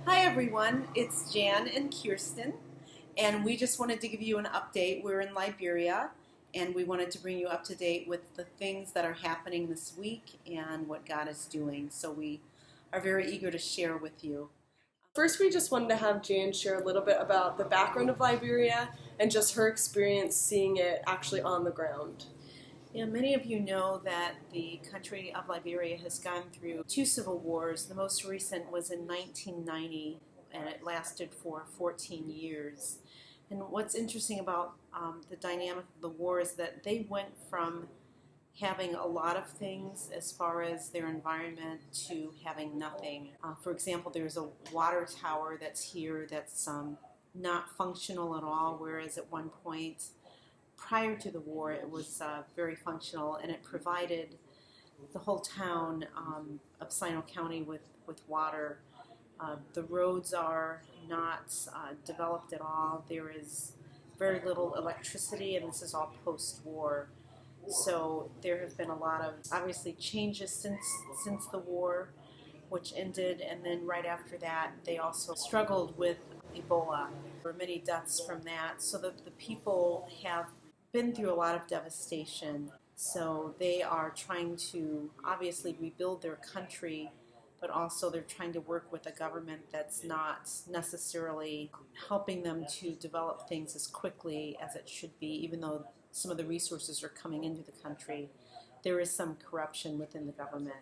Hi everyone, it's Jan and Kirsten, and we just wanted to give you an update. We're in Liberia, and we wanted to bring you up to date with the things that are happening this week and what God is doing. So we are very eager to share with you. First, we just wanted to have Jan share a little bit about the background of Liberia and just her experience seeing it actually on the ground. Many of you know that the country of Liberia has gone through two civil wars. The most recent was in 1990, and it lasted for 14 years. And what's interesting about the dynamic of the war is that they went from having a lot of things as far as their environment to having nothing. For example, there's a water tower that's here that's not functional at all, whereas at one point prior to the war it was very functional, and it provided the whole town of Sino County with water. The roads are not developed at all. There is very little electricity, and this is all post-war. So there have been a lot of, obviously, changes since the war, which ended, and then right after that they also struggled with Ebola. There were many deaths from that, so that the people have been through a lot of devastation. So they are trying to obviously rebuild their country, but also they're trying to work with a government that's not necessarily helping them to develop things as quickly as it should be, even though some of the resources are coming into the country. There is some corruption within the government.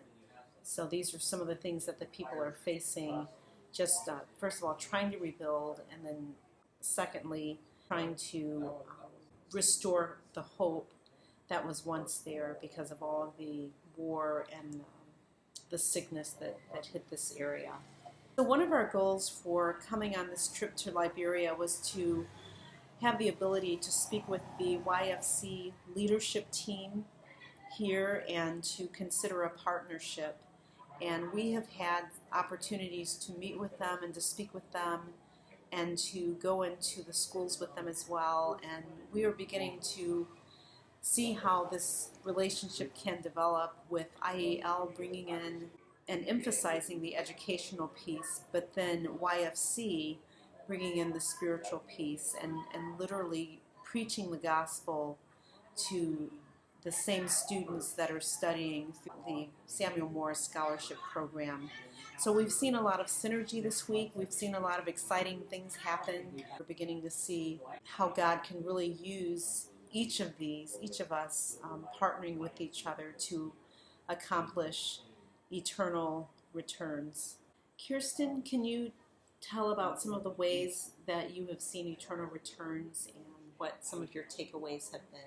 So these are some of the things that the people are facing, just first of all trying to rebuild, and then secondly trying to restore the hope that was once there because of all of the war and the sickness that hit this area. So one of our goals for coming on this trip to Liberia was to have the ability to speak with the YFC leadership team here and to consider a partnership. And we have had opportunities to meet with them and to speak with them and to go into the schools with them as well. And we are beginning to see how this relationship can develop, with IAL bringing in and emphasizing the educational piece, but then YFC bringing in the spiritual piece and literally preaching the gospel to the same students that are studying through the Samuel Morris Scholarship Program. So we've seen a lot of synergy this week. We've seen a lot of exciting things happen. We're beginning to see how God can really use each of us partnering with each other to accomplish eternal returns. Kirsten, can you tell about some of the ways that you have seen eternal returns and what some of your takeaways have been?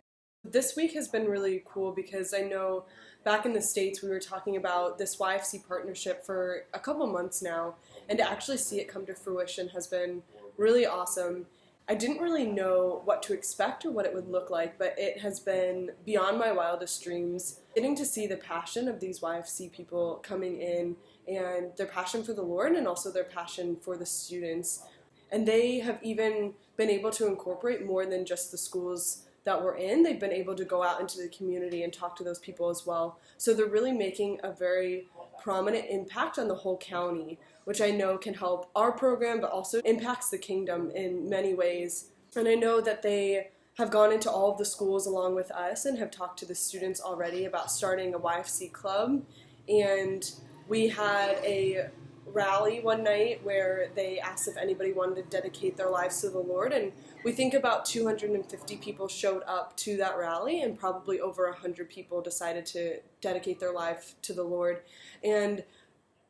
This week has been really cool because I know back in the States we were talking about this YFC partnership for a couple months now, and to actually see it come to fruition has been really awesome. I didn't really know what to expect or what it would look like, but it has been beyond my wildest dreams. Getting to see the passion of these YFC people coming in and their passion for the Lord and also their passion for the students. And they have even been able to incorporate more than just the schools that we're in. They've been able to go out into the community and talk to those people as well. So they're really making a very prominent impact on the whole county, which I know can help our program, but also impacts the kingdom in many ways. And I know that they have gone into all of the schools along with us and have talked to the students already about starting a YFC club. And we had a rally one night where they asked if anybody wanted to dedicate their lives to the Lord, and we think about 250 people showed up to that rally, and probably over 100 people decided to dedicate their life to the Lord. And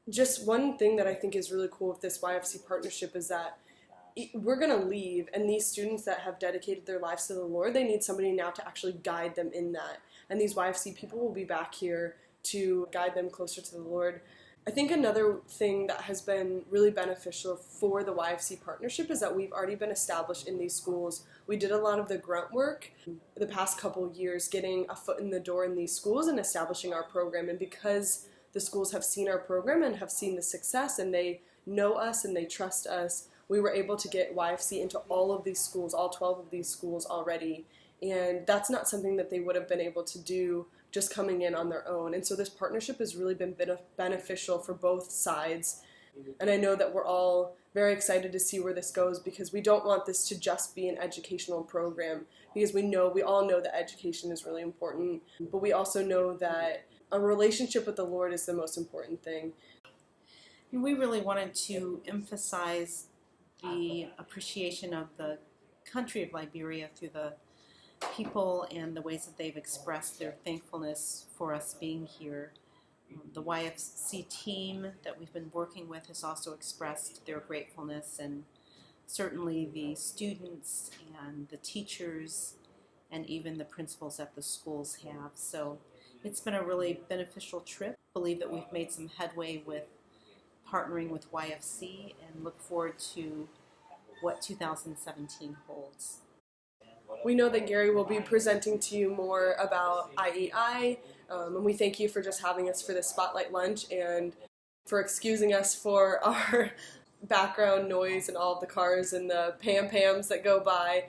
just one thing that I think is really cool with this YFC partnership is that we're going to leave, and these students that have dedicated their lives to the Lord, they need somebody now to actually guide them in that. And these YFC people will be back here to guide them closer to the Lord. I think another thing that has been really beneficial for the YFC partnership is that we've already been established in these schools. We did a lot of the grunt work the past couple of years, getting a foot in the door in these schools and establishing our program. And because the schools have seen our program and have seen the success and they know us and they trust us, we were able to get YFC into all of these schools, all 12 of these schools already. And that's not something that they would have been able to do just coming in on their own. And so this partnership has really been beneficial for both sides. And I know that we're all very excited to see where this goes, because we don't want this to just be an educational program, because we all know that education is really important, but we also know that a relationship with the Lord is the most important thing. And we really wanted to emphasize the appreciation of the country of Liberia through the people and the ways that they've expressed their thankfulness for us being here. The YFC team that we've been working with has also expressed their gratefulness, and certainly the students and the teachers and even the principals at the schools have. So it's been a really beneficial trip. I believe that we've made some headway with partnering with YFC and look forward to what 2017 holds. We know that Gary will be presenting to you more about IEI, and we thank you for just having us for this Spotlight Lunch and for excusing us for our background noise and all of the cars and the pam-pams that go by.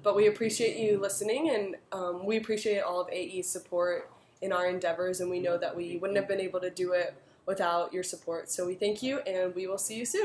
But we appreciate you listening, and we appreciate all of AE's support in our endeavors, and we know that we wouldn't have been able to do it without your support. So we thank you, and we will see you soon.